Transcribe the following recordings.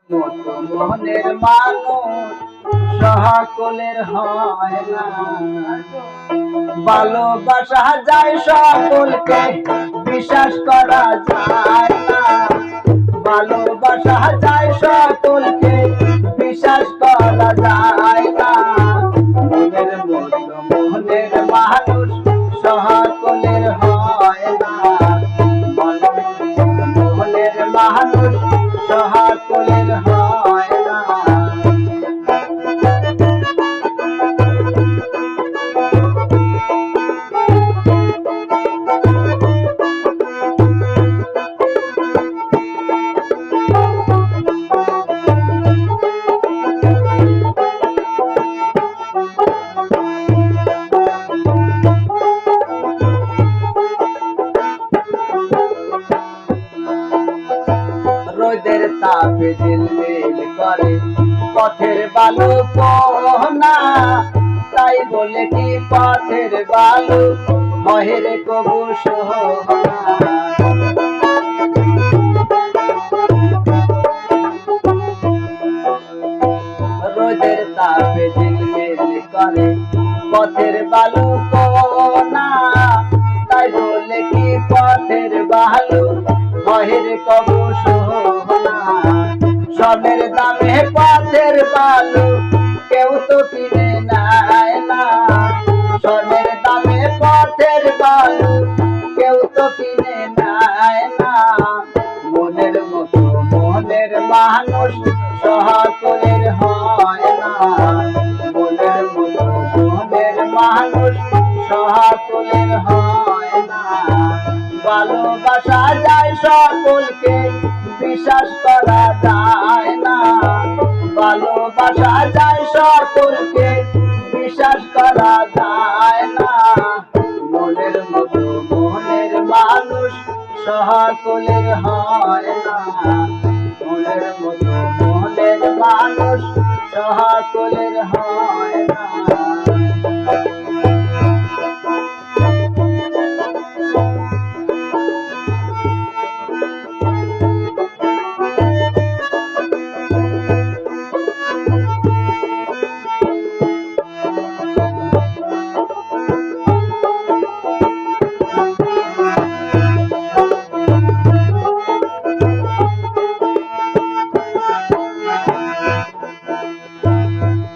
মতো মনের মানুষ সকলের হয় না, ভালোবাসা যায় সকলকে বিশ্বাস করা যায় না, ভালোবাসা যায় সকলকে বিশ্বাস করা যায় না, মনের মতো মনের মানুষ সকলের হয় না, মনের মানুষ সকলের হয় না। রোদের তাপে ঝিলমিল করে পথের বালু কোনা, তাই বলে কি পথের বালু মহের কবু সোহনা। রোদের তাপে ঝিলমিল করে পথের বালু কোনা, তাই বলে কি পথের বালু মহের কবু সোহনা। সবের দামে পথের বালু কেউ তো কিনে নেয় না, সবের দামে পথের বালু কেউ তো কিনে নেয় না, মনের মতো মনের মানুষ সকলের হয় না, মনের মতো মনের মানুষ সকলের হয় না, ভালোবাসা যায় সকলকে বিশ্বাস করা যায় না, ভালোবাসা যায় সকলকে বিশ্বাস করা যায় না, মনের মতো মনের মানুষ সকলের হয় না, মনের মতো মনের মানুষ সকলের হয় না।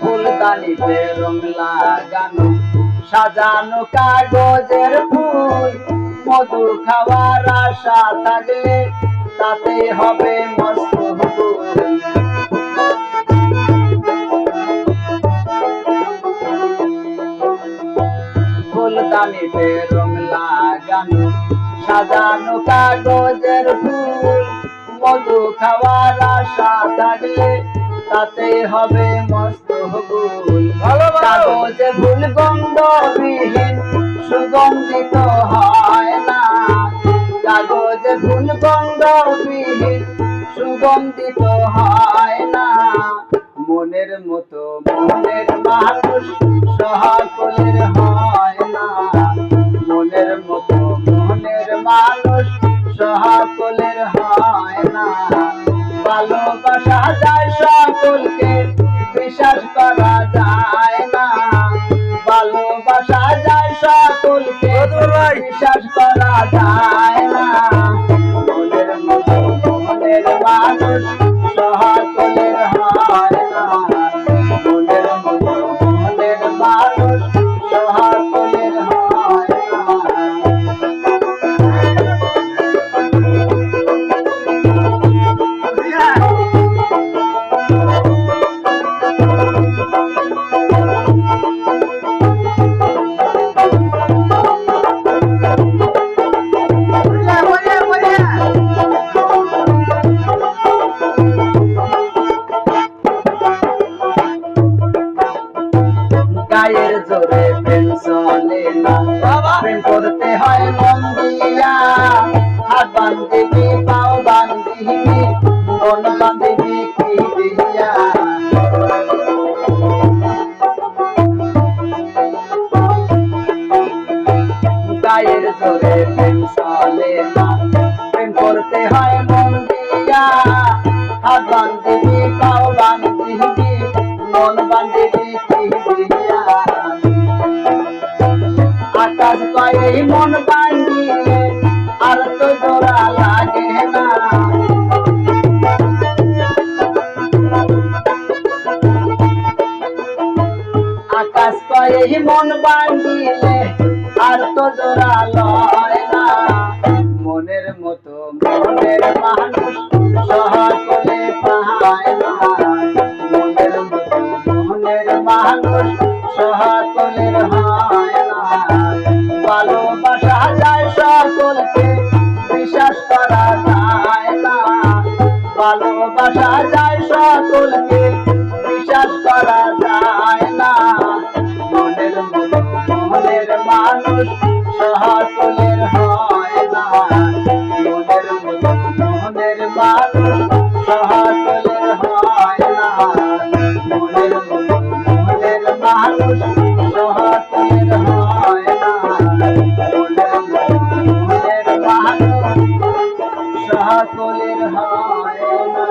ফুলদানিতে রং লাগানো সাজানো কাগজের ফুল, মধু খাওয়ার আশা থাকলে তাতে হবে মস্ত ভুল। ফুলদানিতে রং লাগানো সাজানো কাগজের ফুল, মধু খাওয়ার আশা থাকলে তাতে হবে মস্ত ভুল। কাগজে ফুল গন্ধবিহীন সুগন্ধিত হয় না, কাগজে ফুল গন্ধবিহীন সুগন্ধিত হয় না, মনের মতো মনের মানুষ সকলের হয় না, মনের মতো মনের মানুষ সকলের হয় না, ভালোবাসা যায় সকলকে বিশ্বাস করা যায় না, ভালোবাসা যায় সকলকে বিশ্বাস করা যায় না, মনের মতো মনের মানুষ সকলের হয় না, মনের মতো মনের মানুষ সকলের হয় না। গায়ের জোরে প্রেম চলে না, প্রেম করতে হয় মন দিয়া, হাত বান্ধিবি পাও বান্ধিবি মন বান্ধিবি কি দিয়া। গায়ের জোরে প্রেম চলে না, প্রেম করতে হয় মন দিয়া, হাত বান্ধিবি পাও বান্ধিবি মন বান্ধিবি কি দিয়া আকাশ কয় মন বান্ধিলে আর তো জোড়া লাগে না আকাশ কয় মন বান্ধিলে আর তো জোড়া লয় না মনের মতো মনের মানুষ সকলে পায় না মনের মতো মনের মানুষ সকলের হয় না ভালোবাসা যায় সকলকে বিশ্বাস করা যায় না ভালোবাসা যায় সকলকে বিশ্বাস করা যায় না মনের মতো মনের মানুষ সকলের হয় না মনের মতো মনের মানুষ সকলের হয় না মনের মতো মনের মানুষ সকলের হয় না মনের মতো মনের মানুষ সকলের হয় না